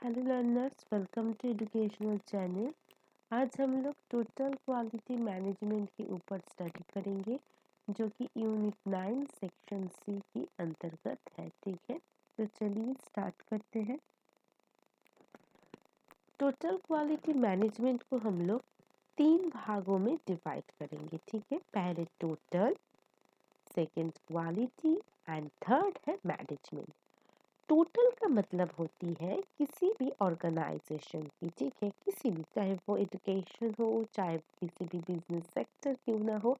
Hello learners, welcome to educational channel. आज हम लोग टोटल क्वालिटी मैनेजमेंट के ऊपर स्टडी करेंगे, जो कि यूनिट 9 सेक्शन सी की अंतर्गत है। ठीक है, तो चलिए स्टार्ट करते हैं। टोटल क्वालिटी मैनेजमेंट को हम लोग 3 भागों में डिवाइड करेंगे। ठीक है, पहले total, second quality and third है मैनेजमेंट। टोटल का मतलब होती है किसी भी ऑर्गेनाइजेशन की, ठीक है, किसी भी, चाहे वो एजुकेशन हो, चाहे किसी भी बिजनेस सेक्टर क्यों ना हो,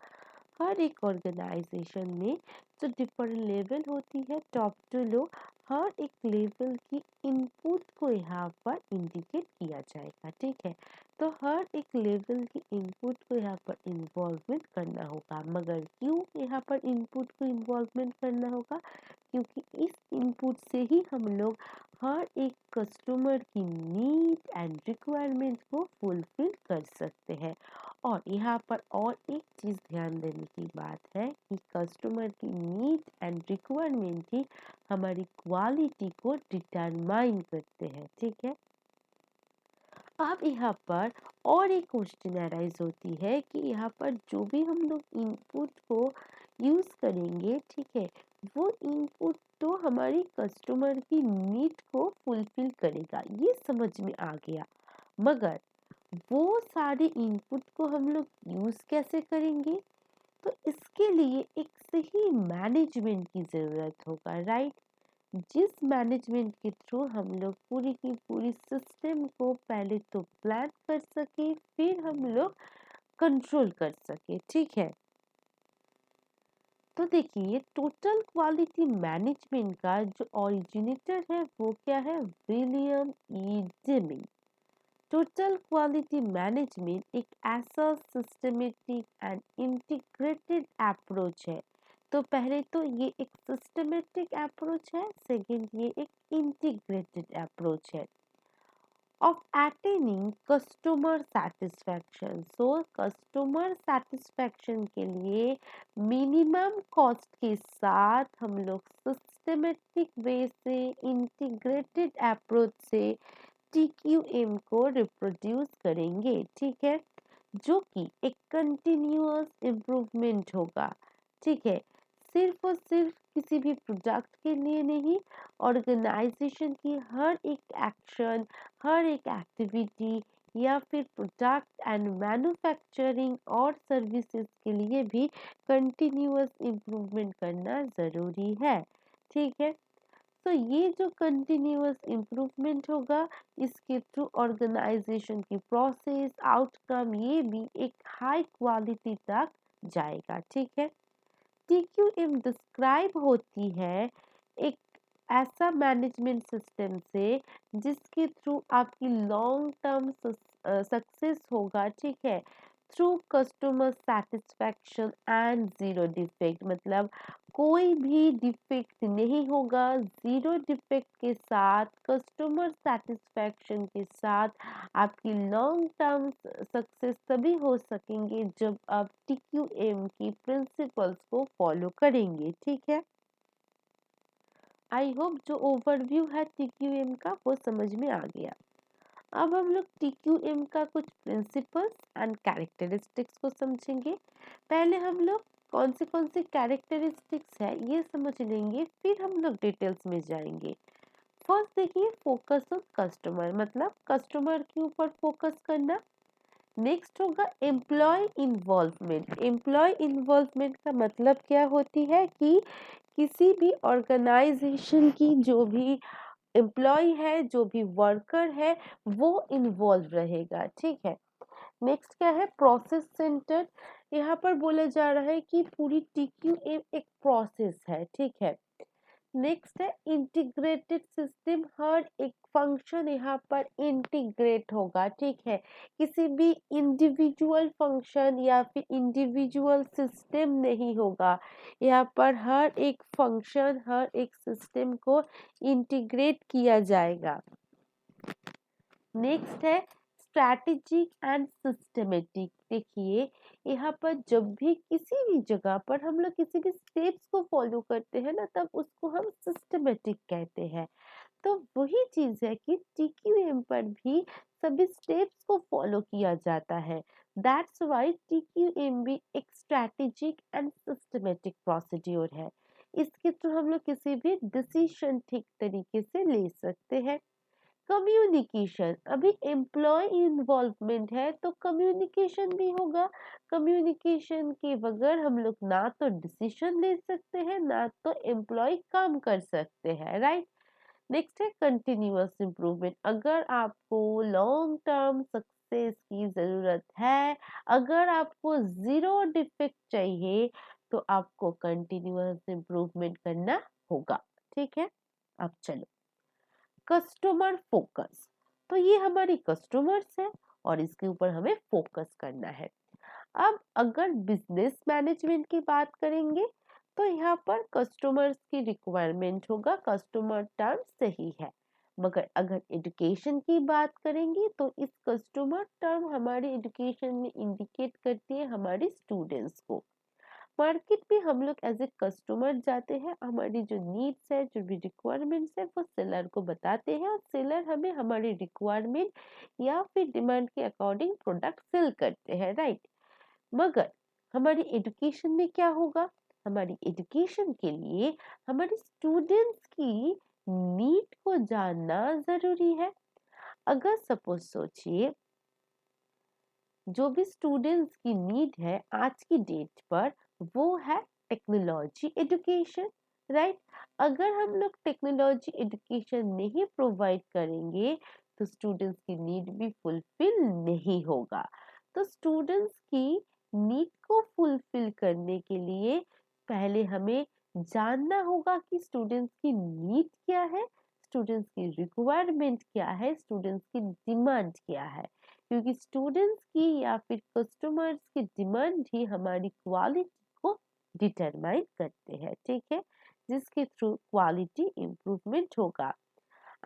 हर एक ऑर्गेनाइजेशन में जो डिफरेंट लेवल होती है, टॉप टू लो, हर एक लेवल की इनपुट को यहाँ पर इंडिकेट किया जाएगा। ठीक है, तो हर एक लेवल की इनपुट को यहाँ पर इन्वॉल्वमेंट करना होगा। मगर क्यों यहाँ पर इनपुट को इन्वॉल्वमेंट करना होगा? क्योंकि इस इनपुट से ही हम लोग हर एक कस्टमर की नीड एंड रिक्वायरमेंट को फुलफिल कर सकते हैं। और यहाँ पर और एक चीज़ ध्यान देने की बात है कि कस्टमर की नीड एंड रिक्वायरमेंट ही हमारी क्वालिटी को डिटरमाइन करते हैं। ठीक है, अब यहाँ पर और एक क्वेश्चन अराइज होती है कि यहाँ पर जो भी हम लोग इनपुट को यूज़ करेंगे, ठीक है, वो इनपुट तो हमारी कस्टमर की नीड को फुलफिल करेगा, ये समझ में आ गया। मगर वो सारे इनपुट को हम लोग यूज़ कैसे करेंगे? तो इसके लिए एक सही मैनेजमेंट की ज़रूरत होगा, राइट? जिस मैनेजमेंट के थ्रू हम लोग पूरी की पूरी सिस्टम को पहले तो प्लान कर सके, फिर हम लोग कंट्रोल कर सके। ठीक है, तो देखिए, टोटल क्वालिटी मैनेजमेंट का जो ओरिजिनेटर है वो क्या है? विलियम ई डेमिंग। टोटल क्वालिटी मैनेजमेंट एक ऐसा सिस्टमेटिक एंड इंटीग्रेटेड अप्रोच है। तो पहले तो ये एक सिस्टमेटिक अप्रोच है, सेकंड ये एक इंटीग्रेटेड अप्रोच है of attaining customer satisfaction। So customer satisfaction के लिए मिनिमम कॉस्ट के साथ हम लोग सिस्टमेटिक वे से, इंटीग्रेटेड अप्रोच से TQM को रिप्रोड्यूस करेंगे। ठीक है, जो कि एक कंटिन्यूअस इम्प्रूवमेंट होगा। ठीक है, सिर्फ और सिर्फ किसी भी प्रोडक्ट के लिए नहीं, ऑर्गेनाइजेशन की हर एक एक्शन, हर एक एक्टिविटी या फिर प्रोडक्ट एंड मैन्युफैक्चरिंग और सर्विसेज के लिए भी कंटिन्यूअस इम्प्रूवमेंट करना ज़रूरी है। ठीक है, तो ये जो कंटिन्यूअस इम्प्रूवमेंट होगा, इसके थ्रू ऑर्गेनाइजेशन की प्रोसेस, आउटकम, ये भी एक हाई क्वालिटी तक जाएगा। ठीक है, TQM डिस्क्राइब होती है एक ऐसा मैनेजमेंट सिस्टम से जिसके थ्रू आपकी लॉन्ग टर्म सक्सेस होगा। ठीक है, through customer satisfaction and zero defect, मतलब कोई भी डिफेक्ट नहीं होगा। ज़ीरो डिफेक्ट के साथ, कस्टमर सेटिस्फैक्शन के साथ आपकी लॉन्ग टर्म सक्सेस तभी हो सकेंगे जब आप TQM की प्रिंसिपल्स को फॉलो करेंगे। ठीक है, आई होप जो ओवरव्यू है TQM का वो समझ में आ गया। अब हम लोग TQM का कुछ प्रिंसिपल्स एंड कैरेक्टरिस्टिक्स को समझेंगे। पहले हम लोग कौन से कैरेक्टरिस्टिक्स है ये समझ लेंगे, फिर हम लोग डिटेल्स में जाएंगे। फर्स्ट देखिए, फोकस ऑन कस्टमर, मतलब कस्टमर के ऊपर फोकस करना। नेक्स्ट होगा एम्प्लॉय इन्वॉल्वमेंट। एम्प्लॉय इन्वॉल्वमेंट का मतलब क्या होती है कि किसी भी ऑर्गेनाइजेशन की जो भी एम्प्लॉय है, जो भी वर्कर है, वो इन्वॉल्व रहेगा। ठीक है, नेक्स्ट क्या है? Process centre. यहाँ पर बोला जा रहा है कि पूरी TQM एक प्रोसेस है। ठीक है, नेक्स्ट है इंटीग्रेटेड सिस्टम। हर एक फंक्शन यहाँ पर इंटीग्रेट होगा। ठीक है, किसी भी इंडिविजुअल फंक्शन या फिर इंडिविजुअल सिस्टम नहीं होगा। यहाँ पर हर एक फंक्शन, हर एक सिस्टम को इंटीग्रेट किया जाएगा। नेक्स्ट है स्ट्रैटेजिक एंड सिस्टमेटिक। देखिए, यहाँ पर जब भी किसी भी जगह पर हम लोग किसी भी स्टेप्स को फॉलो करते हैं ना, तब उसको हम सिस्टमेटिक कहते हैं। तो वही चीज है कि TQM पर भी सभी स्टेप्स को फॉलो किया जाता है। दैट्स वाई TQM भी एक स्ट्रैटेजिक एंड सिस्टमेटिक प्रोसीड्योर है। इसके थ्रू हम लोग किसी भी डिसीजन ठीक तरीके से ले सकते हैं। कम्युनिकेशन, अभी एम्प्लॉय इन्वॉल्वमेंट है तो कम्युनिकेशन भी होगा। कम्युनिकेशन के बगैर हम लोग ना तो डिसीजन ले सकते हैं ना तो एम्प्लॉय काम कर सकते हैं, राइट। नेक्स्ट है कंटिन्यूअस इम्प्रूवमेंट। अगर आपको लॉन्ग टर्म सक्सेस की जरूरत है, अगर आपको जीरो डिफेक्ट चाहिए, तो आपको कंटिन्यूअस इम्प्रूवमेंट करना होगा। ठीक है, अब चलो कस्टमर फोकस। तो ये हमारी कस्टमर्स है और इसके ऊपर हमें फोकस करना है। अब अगर बिजनेस मैनेजमेंट की बात करेंगे तो यहाँ पर कस्टमर्स की रिक्वायरमेंट होगा, कस्टमर टर्म सही है। मगर अगर एजुकेशन की बात करेंगे तो इस कस्टमर टर्म हमारी एजुकेशन में इंडिकेट करती है हमारी स्टूडेंट्स को। मार्केट में हम लोग एज ए कस्टमर जाते हैं, हमारी जो नीड्स है जो भी रिक्वायरमेंट्स है वो सेलर को बताते हैं और सेलर हमें हमारी रिक्वायरमेंट या फिर डिमांड के अकॉर्डिंग प्रोडक्ट सेल करते हैं, राइट। मगर हमारी एजुकेशन में क्या होगा, हमारी एजुकेशन के लिए हमारे स्टूडेंट्स की नीड को जानना जरूरी है। अगर सपोज सोचिए जो भी स्टूडेंट्स की नीड है आज की डेट पर वो है टेक्नोलॉजी एजुकेशन, राइट। अगर हम लोग टेक्नोलॉजी एजुकेशन नहीं प्रोवाइड करेंगे तो स्टूडेंट्स की नीड भी फुलफिल नहीं होगा। तो स्टूडेंट्स की नीड को फुलफिल करने के लिए पहले हमें जानना होगा कि स्टूडेंट्स की नीड क्या है, स्टूडेंट्स की रिक्वायरमेंट क्या है, स्टूडेंट्स की डिमांड क्या है। क्योंकि स्टूडेंट्स की या फिर कस्टमर्स की डिमांड ही हमारी क्वालिटी को डिटरमाइन करते हैं, ठीक है, जिसके थ्रू क्वालिटी इंप्रूवमेंट होगा।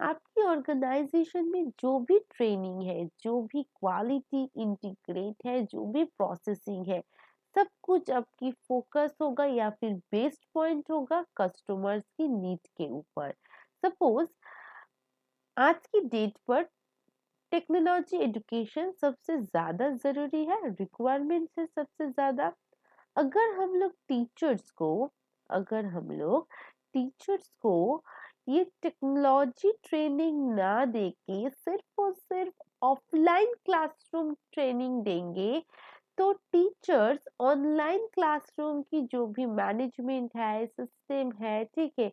आपकी ऑर्गेनाइजेशन में जो भी ट्रेनिंग है, जो भी क्वालिटी इंटीग्रेट है, जो भी प्रोसेसिंग है, सब कुछ आपकी फोकस होगा या फिर बेस्ड पॉइंट होगा कस्टमर्स की नीड के ऊपर। सपोज आज की डेट पर टेक्नोलॉजी एजुकेशन सबसे ज्यादा जरूरी है, रिक्वायरमेंट है सबसे ज्यादा। अगर हम लोग अगर हम लोग टीचर्स को ये टेक्नोलॉजी ट्रेनिंग ना देके सिर्फ और सिर्फ ऑफलाइन क्लासरूम ट्रेनिंग देंगे तो टीचर्स ऑनलाइन क्लासरूम की जो भी मैनेजमेंट है, सिस्टम है, ठीक है,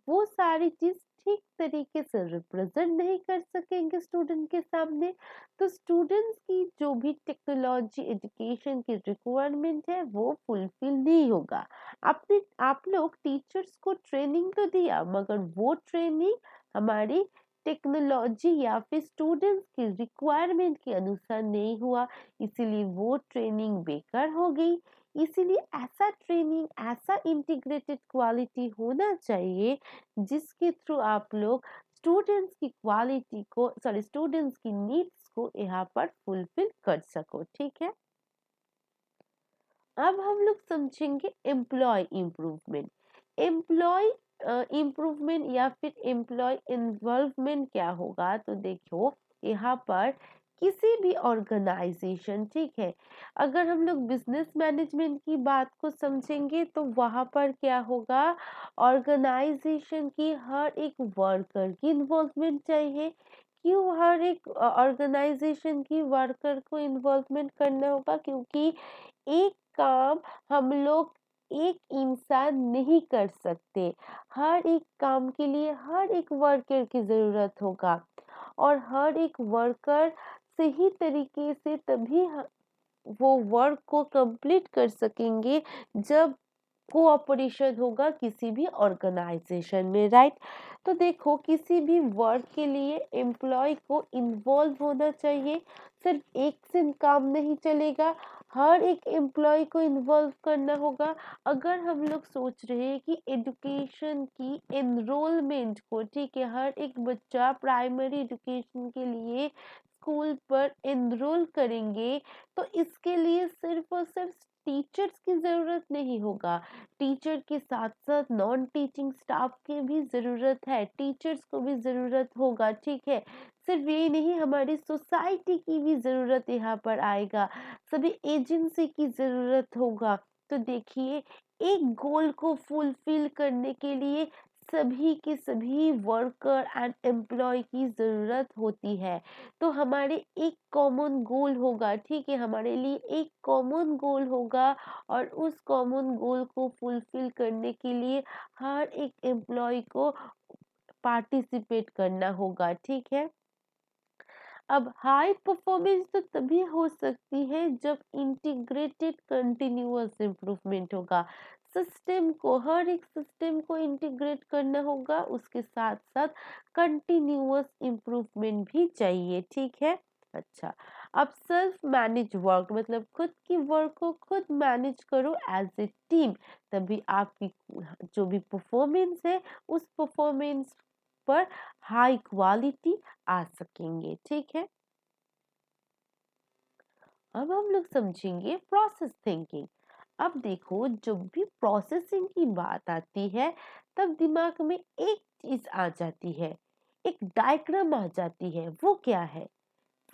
वो सारी चीज ठीक तरीके से रिप्रेजेंट नहीं कर सकेंगे स्टूडेंट के सामने। तो स्टूडेंट्स की जो भी टेक्नोलॉजी एजुकेशन की रिक्वायरमेंट है वो फुलफिल नहीं होगा। आप लोग टीचर्स को ट्रेनिंग तो दिया मगर वो ट्रेनिंग हमारी टेक्नोलॉजी या फिर स्टूडेंट्स की रिक्वायरमेंट के अनुसार नहीं हुआ, इसीलिए वो ट्रेनिंग बेकार हो गई। इसीलिए ऐसा ट्रेनिंग, ऐसा इंटीग्रेटेड क्वालिटी होना चाहिए जिसके थ्रू आप लोग स्टूडेंट्स की क्वालिटी को स्टूडेंट्स की नीड्स को यहाँ पर फुलफिल कर सको, ठीक है। अब हम लोग समझेंगे एम्प्लॉय इम्प्रूवमेंट। एम्प्लॉय इम्प्रूवमेंट या फिर एम्प्लॉय इन्वॉल्वमेंट क्या होगा, तो देखो यहाँ पर किसी भी ऑर्गेनाइजेशन, ठीक है, अगर हम लोग बिजनेस मैनेजमेंट की बात को समझेंगे तो वहां पर क्या होगा, ऑर्गेनाइजेशन की हर एक वर्कर की इन्वॉल्वमेंट चाहिए। क्यों हर एक ऑर्गेनाइजेशन की वर्कर को इन्वॉल्वमेंट करना होगा, क्योंकि एक काम हम लोग एक इंसान नहीं कर सकते, हर एक काम के लिए हर एक वर्कर की जरूरत होगा और हर एक वर्कर सही तरीके से तभी वो वर्क को कंप्लीट कर सकेंगे जब कोऑपरेशन होगा किसी भी ऑर्गेनाइजेशन में, राइट। तो देखो किसी भी वर्क के लिए एम्प्लॉय को इन्वॉल्व होना चाहिए, सिर्फ एक से काम नहीं चलेगा, हर एक एम्प्लॉय को इन्वॉल्व करना होगा। अगर हम लोग सोच रहे हैं कि एजुकेशन की एनरोलमेंट को, ठीक है, हर एक बच्चा प्राइमरी एजुकेशन के लिए स्कूल पर एनरोल करेंगे तो इसके लिए सिर्फ और सिर्फ टीचर्स की ज़रूरत नहीं होगा, टीचर के साथ साथ नॉन टीचिंग स्टाफ की भी ज़रूरत है, टीचर्स को भी ज़रूरत होगा, ठीक है। सिर्फ ये नहीं, हमारी सोसाइटी की भी ज़रूरत यहाँ पर आएगा, सभी एजेंसी की ज़रूरत होगा। तो देखिए, एक गोल को फुलफिल करने के लिए सभी के सभी वर्कर एंड एम्प्लॉय की ज़रूरत होती है। तो हमारे एक कॉमन गोल होगा, ठीक है, हमारे लिए एक कॉमन गोल होगा, और उस कॉमन गोल को फुलफिल करने के लिए हर एक एम्प्लॉय को पार्टिसिपेट करना होगा, ठीक है। अब हाई परफॉर्मेंस तो तभी हो सकती है जब इंटीग्रेटेड कंटिन्यूअस इम्प्रूवमेंट होगा। सिस्टम को, हर एक सिस्टम को इंटीग्रेट करना होगा, उसके साथ साथ कंटिन्यूअस इम्प्रूवमेंट भी चाहिए, ठीक है। अच्छा, अब सेल्फ मैनेज वर्क मतलब खुद की वर्क को खुद मैनेज करो एज ए टीम, तभी आपकी जो भी परफॉर्मेंस है उस परफॉर्मेंस पर हाई क्वालिटी आ सकेंगे, ठीक है। अब हम लोग समझेंगे प्रोसेस थिंकिंग। अब देखो, जब भी प्रोसेसिंग की बात आती है तब दिमाग में एक चीज आ जाती है, एक डायग्राम आ जाती है। वो क्या है?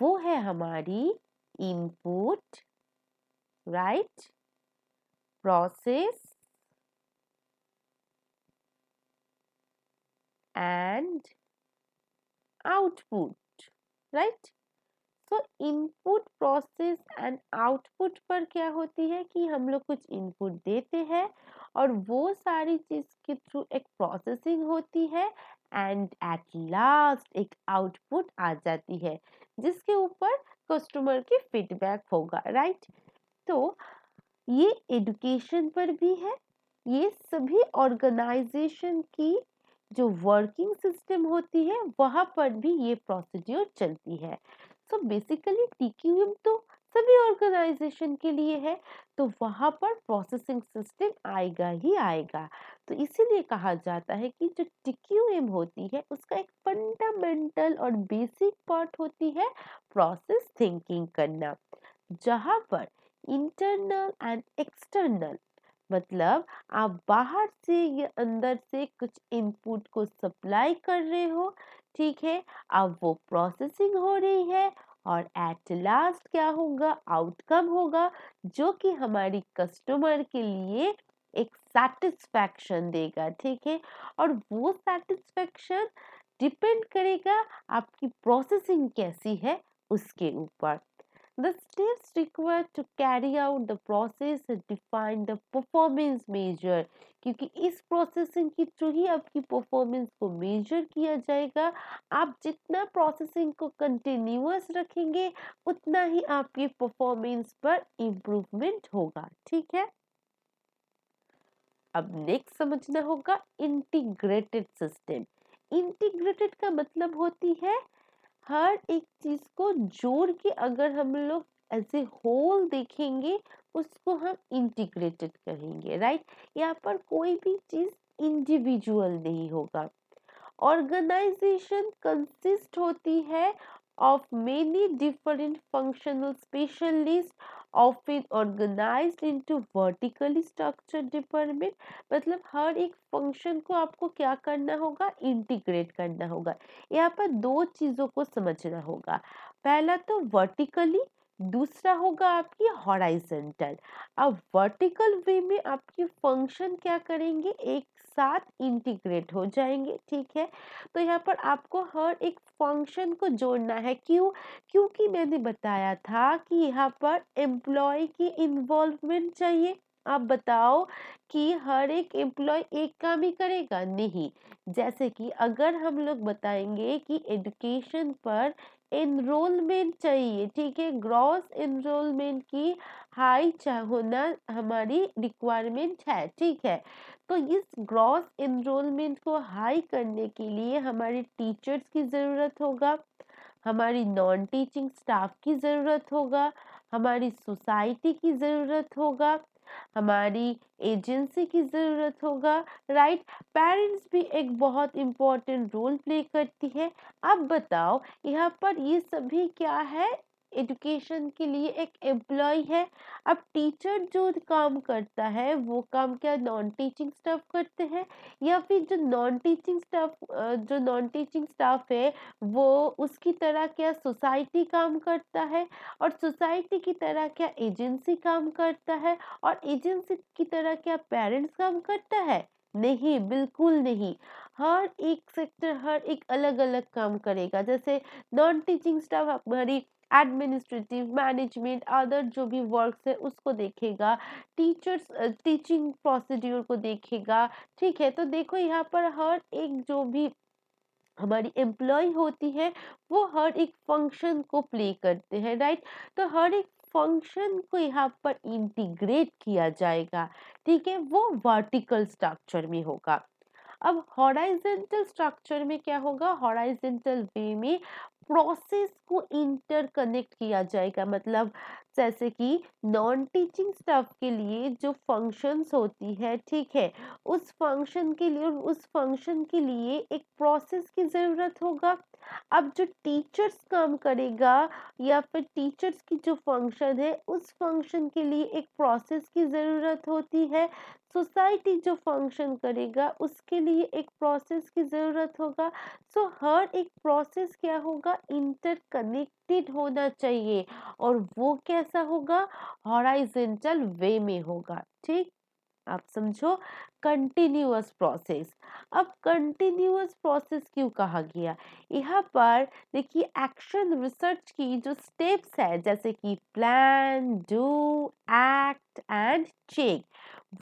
वो है हमारी input, right, process and output, right. तो इनपुट, प्रोसेस एंड आउटपुट पर क्या होती है कि हम लोग कुछ इनपुट देते हैं और वो सारी चीज के थ्रू एक प्रोसेसिंग होती है, एंड एट लास्ट एक आउटपुट आ जाती है जिसके ऊपर कस्टमर की फीडबैक होगा, राइट। तो ये एजुकेशन पर भी है, ये सभी ऑर्गेनाइजेशन की जो वर्किंग सिस्टम होती है वहां पर भी ये प्रोसीड्यूर चलती है। सो बेसिकली टीक्यूएम तो सभी ऑर्गेनाइजेशन के लिए है, तो वहां पर प्रोसेसिंग सिस्टम आएगा ही आएगा। तो इसीलिए कहा जाता है कि जो टीक्यूएम होती है उसका एक फंडामेंटल और बेसिक पार्ट होती है प्रोसेस थिंकिंग करना, जहां पर इंटरनल एंड एक्सटर्नल मतलब आप बाहर से या अंदर से कुछ इनपुट को सप्लाई कर रहे हो, ठीक है, अब वो प्रोसेसिंग हो रही है और एट लास्ट क्या होगा, आउटकम होगा जो कि हमारी कस्टमर के लिए एक सेटिस्फैक्शन देगा, ठीक है। और वो सेटिस्फैक्शन डिपेंड करेगा आपकी प्रोसेसिंग कैसी है उसके ऊपर। The steps required to carry out the process define the performance measure, क्योंकि इस प्रोसेसिंग के थ्रू ही आपकी परफॉर्मेंस को मेजर किया जाएगा। आप जितना प्रोसेसिंग को कंटिन्यूअस रखेंगे उतना ही आपकी परफॉर्मेंस पर इम्प्रूवमेंट होगा, ठीक है। अब नेक्स्ट समझना होगा इंटीग्रेटेड सिस्टम। इंटीग्रेटेड का मतलब होती है हर एक चीज को जोड़ के, अगर हम लोग एज ए होल देखेंगे उसको हम इंटीग्रेटेड कहेंगे, राइट। यहाँ पर कोई भी चीज इंडिविजुअल नहीं होगा। ऑर्गेनाइजेशन कंसिस्ट होती है of many different functional specialists often organized into vertically structured department, मतलब हर एक फंक्शन को आपको क्या करना होगा, इंटीग्रेट करना होगा। यहाँ पर दो चीजों को समझना होगा, पहला तो वर्टिकली, दूसरा होगा आपकी हॉराइजेंटल। अब वर्टिकल वे में आपकी फंक्शन क्या करेंगे, एक साथ इंटीग्रेट हो जाएंगे, ठीक है। तो यहाँ पर आपको हर एक फंक्शन को जोड़ना है, क्यों? क्योंकि मैंने बताया था कि यहाँ पर एम्प्लॉय की इन्वॉल्वमेंट चाहिए। आप बताओ कि हर एक एम्प्लॉय एक काम ही करेगा? नहीं। जैसे कि अगर हम लोग बताएंगे कि एजुकेशन पर एनरोलमेंट चाहिए, ठीक है, ग्रॉस एनरोलमेंट की हाई होना हमारी रिक्वायरमेंट है, ठीक है। तो इस ग्रॉस एनरोलमेंट को हाई करने के लिए हमारे टीचर्स की ज़रूरत होगा, हमारी नॉन टीचिंग स्टाफ की ज़रूरत होगा, हमारी सोसाइटी की ज़रूरत होगा, हमारी एजेंसी की ज़रूरत होगा, राइट। पेरेंट्स भी एक बहुत इम्पोर्टेंट रोल प्ले करती है। अब बताओ यहाँ पर ये सभी क्या है, एजुकेशन के लिए एक एम्प्लॉय है। अब टीचर जो काम करता है वो काम क्या नॉन टीचिंग स्टाफ करते हैं, या फिर जो नॉन टीचिंग स्टाफ है वो उसकी तरह क्या सोसाइटी काम करता है, और सोसाइटी की तरह क्या एजेंसी काम करता है, और एजेंसी की तरह क्या पेरेंट्स काम करता है? नहीं, बिल्कुल नहीं। हर एक सेक्टर हर एक अलग अलग काम करेगा। जैसे नॉन टीचिंग स्टाफ हमारी एडमिनिस्ट्रेटिव मैनेजमेंट अदर जो भी वर्क्स है उसको देखेगा, टीचर्स टीचिंग प्रोसीड्यूर को देखेगा। ठीक है, तो देखो यहाँ पर हर एक जो भी हमारी एम्प्लॉय होती है वो हर एक फंक्शन को प्ले करते हैं, राइट। तो हर एक फंक्शन को यहाँ पर इंटीग्रेट किया जाएगा। ठीक है, वो वर्टिकल स्ट्रक्चर में होगा। अब हॉराइजेंटल स्ट्रक्चर में क्या होगा? हॉराइजेंटल वे में प्रोसेस को इंटरकनेक्ट किया जाएगा। मतलब जैसे कि नॉन टीचिंग स्टाफ के लिए जो फंक्शंस होती है, ठीक है, उस फंक्शन के लिए एक प्रोसेस की जरूरत होगा। अब जो टीचर्स काम करेगा या फिर टीचर्स की जो फंक्शन है उस फंक्शन के लिए एक प्रोसेस की जरूरत होती है। सोसाइटी जो फंक्शन करेगा उसके लिए एक प्रोसेस की जरूरत होगा। सो हर एक प्रोसेस क्या होगा? इंटरकनेक्टेड होना चाहिए, और वो कैसा होगा? हॉराइजेंटल वे में होगा। ठीक, आप समझो, कंटिन्यूअस प्रोसेस। अब कंटिन्यूअस प्रोसेस क्यों कहा गया? यहाँ पर देखिए एक्शन रिसर्च की जो स्टेप्स है जैसे कि plan, do, act and check,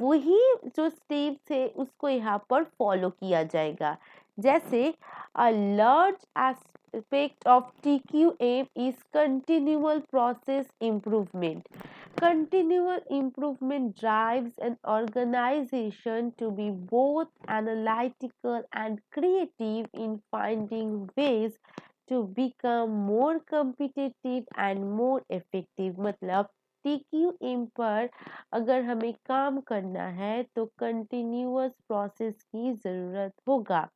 वही जो स्टेप्स है उसको यहाँ पर फॉलो किया जाएगा। जैसे a large aspect of TQM is continual process improvement. Continual improvement drives an organization to be both analytical and creative in finding ways to become more competitive and more effective। मतलब TQM पर अगर हमें काम करना है तो continuous process की ज़रूरत होगा,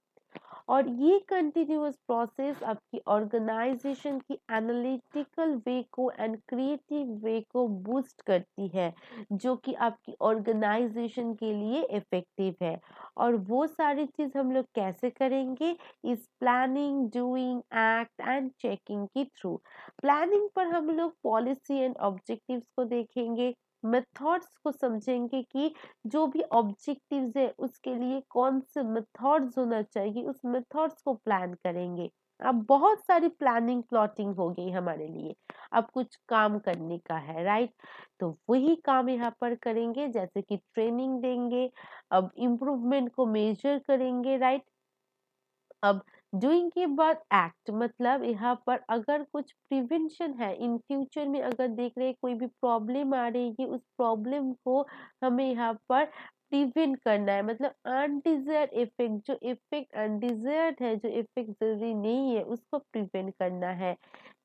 और ये कंटिन्यूअस प्रोसेस आपकी ऑर्गेनाइजेशन की एनालिटिकल वे को एंड क्रिएटिव वे को बूस्ट करती है, जो कि आपकी ऑर्गेनाइजेशन के लिए इफेक्टिव है। और वो सारी चीज हम लोग कैसे करेंगे? इस planning, doing, act and checking के थ्रू। प्लानिंग पर हम लोग पॉलिसी एंड ऑब्जेक्टिव्स को देखेंगे, मेथड्स को समझेंगे कि जो भी ऑब्जेक्टिव्स है उसके लिए कौन से मेथड्स होना चाहिए, उस मेथड्स को प्लान करेंगे। अब बहुत सारी प्लानिंग प्लॉटिंग हो गई हमारे लिए, अब कुछ काम करने का है, राइट। तो वही काम यहाँ पर करेंगे, जैसे कि ट्रेनिंग देंगे, अब इम्प्रूवमेंट को मेजर करेंगे, राइट। अब डूइंग के बाद एक्ट, मतलब यहाँ पर अगर कुछ प्रिवेंशन है, इन फ्यूचर में अगर देख रहे हैं कोई भी प्रॉब्लम आ रही है, उस प्रॉब्लम को हमें यहाँ पर प्रिवेंट करना है। मतलब अनडिजायर्ड इफेक्ट, जो इफेक्ट अनडिजायर्ड है, जो इफेक्ट जरूरी नहीं है, उसको प्रिवेंट करना है।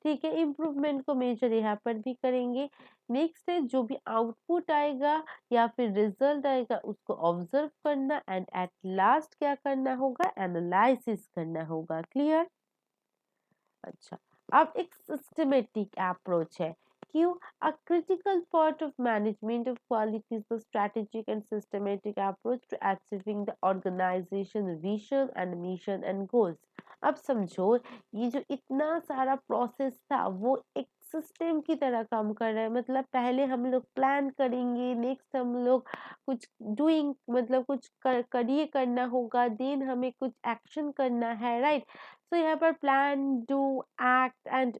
ठीक है, इम्प्रूवमेंट को मेजर यहाँ पर भी करेंगे। नेक्स्ट है जो भी आउटपुट आएगा या फिर रिजल्ट आएगा उसको ऑब्जर्व करना, एंड एट लास्ट क्या करना होगा? एनालिसिस करना होगा। क्लियर? अच्छा, अब एक सिस्टमेटिक अप्रोच है। क्यों? A critical part of management of quality is the strategic and systematic approach to achieving the organisation vision and mission and goals. अब समझो, ये जो इतना सारा प्रोसेस था वो एक सिस्टम की तरह काम कर रहा है। मतलब पहले हम लोग प्लान करेंगे, नेक्स्ट हम लोग कुछ डूइंग, मतलब कुछ करिए करना होगा, देन हमें कुछ एक्शन करना है, राइट। तो यहाँ पर प्लान, डू, एक्ट एंड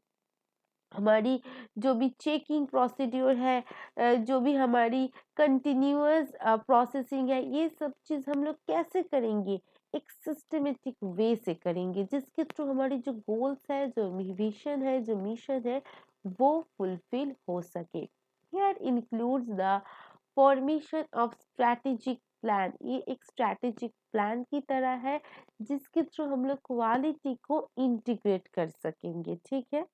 हमारी जो भी चेकिंग प्रोसीड्यूर है, जो भी हमारी कंटिन्यूअस प्रोसेसिंग है, ये सब चीज़ हम लोग कैसे करेंगे? एक सिस्टमेटिक वे से करेंगे, जिसके थ्रू हमारी जो गोल्स है, जो विजन है, जो मिशन है, वो फुलफिल हो सके। Here includes the formation of strategic plan. ये एक स्ट्रैटेजिक प्लान की तरह है जिसके थ्रू हम लोग क्वालिटी को इंटीग्रेट कर सकेंगे। ठीक है,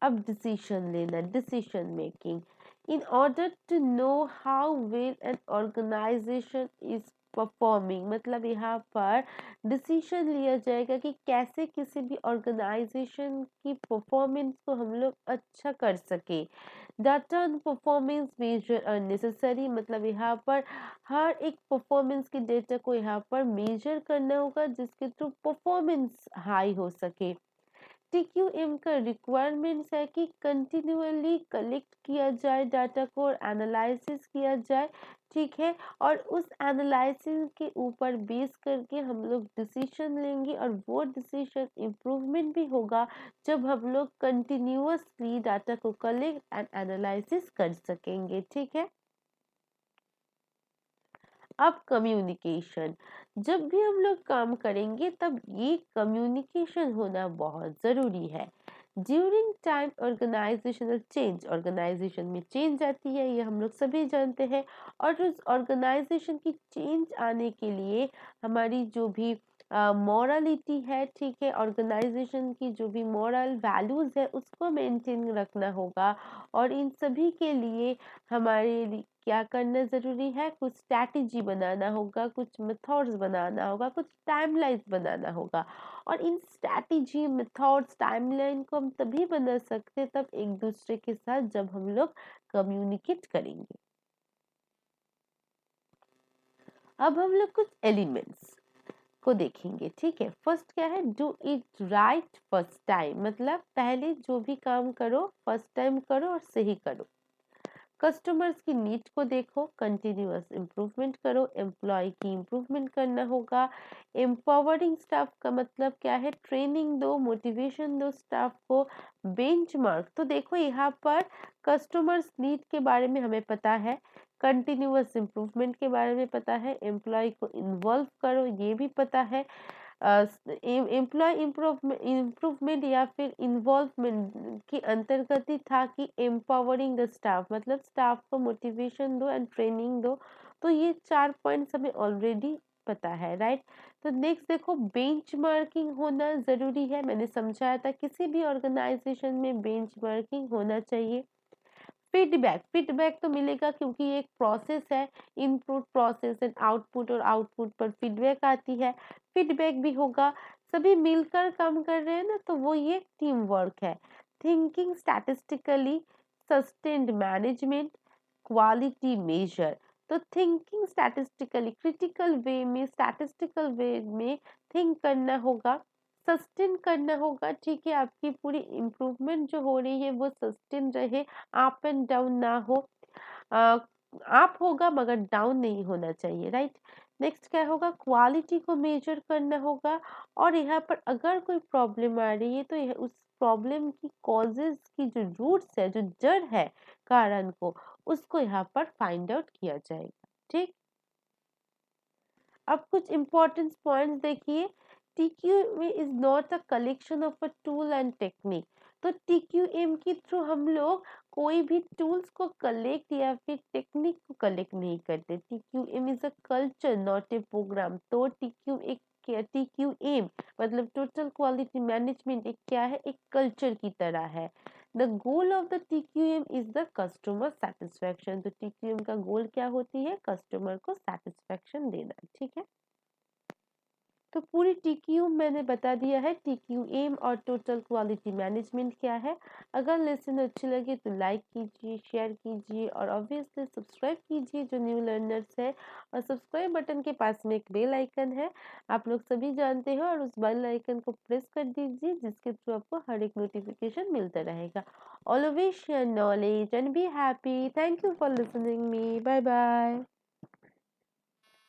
अब डिसीजन लेना, decision making. In order to know how well an organisation is performing, मतलब यहाँ पर डिसीजन लिया जाएगा कि कैसे किसी भी ऑर्गेनाइजेशन की परफॉर्मेंस को हम लोग अच्छा कर सके। Data and performance measure are necessary, मतलब यहाँ पर हर एक परफॉर्मेंस के डेटा को यहाँ पर मेजर करना होगा जिसके थ्रू परफॉर्मेंस हाई हो सके। टीक्यूएम का रिक्वायरमेंट्स है कि कंटिन्यूअली कलेक्ट किया जाए डाटा को और एनालिसिस किया जाए, ठीक है, और उस एनालिसिस के ऊपर बेस करके हम लोग डिसीजन लेंगे और वो डिसीजन इम्प्रूवमेंट भी होगा जब हम लोग कंटिन्यूअसली डाटा को कलेक्ट एंड एनालिसिस कर सकेंगे, ठीक है। अब कम्युनिकेशन, जब भी हम लोग काम करेंगे तब ये कम्युनिकेशन होना बहुत ज़रूरी है। During time organisational change, organisation में चेंज आती है, ये हम लोग सभी जानते हैं, और उस ऑर्गेनाइजेशन की चेंज आने के लिए हमारी जो भी मॉरलिटी है, ठीक है, ऑर्गेनाइजेशन की जो भी मॉरल वैल्यूज़ है उसको मेंटेन रखना होगा, और इन सभी के लिए हमारे क्या करना ज़रूरी है, कुछ स्ट्रैटेजी बनाना होगा, कुछ मेथड्स बनाना होगा, कुछ टाइमलाइंस बनाना होगा, और इन स्ट्रैटेजी मेथड्स टाइमलाइन को हम तभी बना सकते हैं तब एक दूसरे के साथ जब हम लोग कम्युनिकेट करेंगे। अब हम लोग कुछ एलिमेंट्स को देखेंगे, ठीक है। फर्स्ट क्या है, do it right first time, मतलब पहले जो भी काम करो फर्स्ट टाइम करो और सही करो। कस्टमर्स की नीड को देखो, कंटिन्यूअस इम्प्रूवमेंट करो, एम्प्लॉय की इम्प्रूवमेंट करना होगा। एम्पावरिंग स्टाफ का मतलब क्या है, ट्रेनिंग दो, मोटिवेशन दो स्टाफ को। बेंचमार्क, तो देखो यहाँ पर कस्टमर्स नीड के बारे में हमें पता है, कंटिन्यूअस इम्प्रूवमेंट के बारे में पता है, एम्प्लॉय को इन्वॉल्व करो ये भी पता है, एम्प्लॉय इम्प्रूवमेंट या फिर इन्वॉल्वमेंट के अंतर्गत ही था कि एम्पावरिंग द स्टाफ, मतलब स्टाफ को मोटिवेशन दो एंड ट्रेनिंग दो। तो ये 4 पॉइंट्स हमें ऑलरेडी पता है, राइट। तो नेक्स्ट देखो, बेंचमार्किंग होना ज़रूरी है, मैंने समझाया था किसी भी ऑर्गेनाइजेशन में बेंचमार्किंग होना चाहिए। फीडबैक, फीडबैक तो मिलेगा क्योंकि ये एक प्रोसेस है, इनपुट प्रोसेस एंड आउटपुट, और आउटपुट पर फीडबैक आती है, फीडबैक भी होगा। सभी मिलकर काम कर रहे हैं ना, तो वो ये टीम वर्क है। Thinking statistically, sustained management, quality measure. तो थिंकिंग स्टैटिस्टिकली, क्रिटिकल वे में, स्टैटिस्टिकल वे में थिंक करना होगा, सस्टेन करना होगा, ठीक है, आपकी पूरी इम्प्रूवमेंट जो हो रही है वो सस्टेन रहे, अप एंड डाउन ना हो। अप होगा मगर डाउन नहीं होना चाहिए, राइट। नेक्स्ट क्या होगा, क्वालिटी को मेजर करना होगा, और यहाँ पर अगर कोई प्रॉब्लम आ रही है तो यह उस प्रॉब्लम की कॉजेज की जो रूट्स है, जो जड़ है कारण को, उसको यहाँ पर फाइंड आउट किया जाएगा, ठीक। अब कुछ इंपॉर्टेंट पॉइंट्स देखिए, TQM is not a collection of a tool and technique. तो TQM के थ्रू हम लोग कोई भी टूल्स को कलेक्ट या फिर टेक्निक को कलेक्ट नहीं करते। TQM is a culture not a programme. तो TQM मतलब टोटल क्वालिटी मैनेजमेंट एक क्या है, एक कल्चर की तरह है। The goal of the TQM is the customer satisfaction. तो TQM का गोल क्या होती है, कस्टमर को सेटिस्फैक्शन देना, ठीक है। तो पूरी TQM मैंने बता दिया है, TQM और टोटल क्वालिटी मैनेजमेंट क्या है। अगर लेसन अच्छी लगे तो लाइक कीजिए, शेयर कीजिए, और ऑब्वियसली सब्सक्राइब कीजिए जो न्यू लर्नर्स है। और सब्सक्राइब बटन के पास में एक बेल आइकन है, आप लोग सभी जानते हैं, और उस बेल आइकन को प्रेस कर दीजिए जिसके थ्रू आपको हर एक नोटिफिकेशन मिलता रहेगा। Always share knowledge and be happy. Thank you for listening me. Bye bye.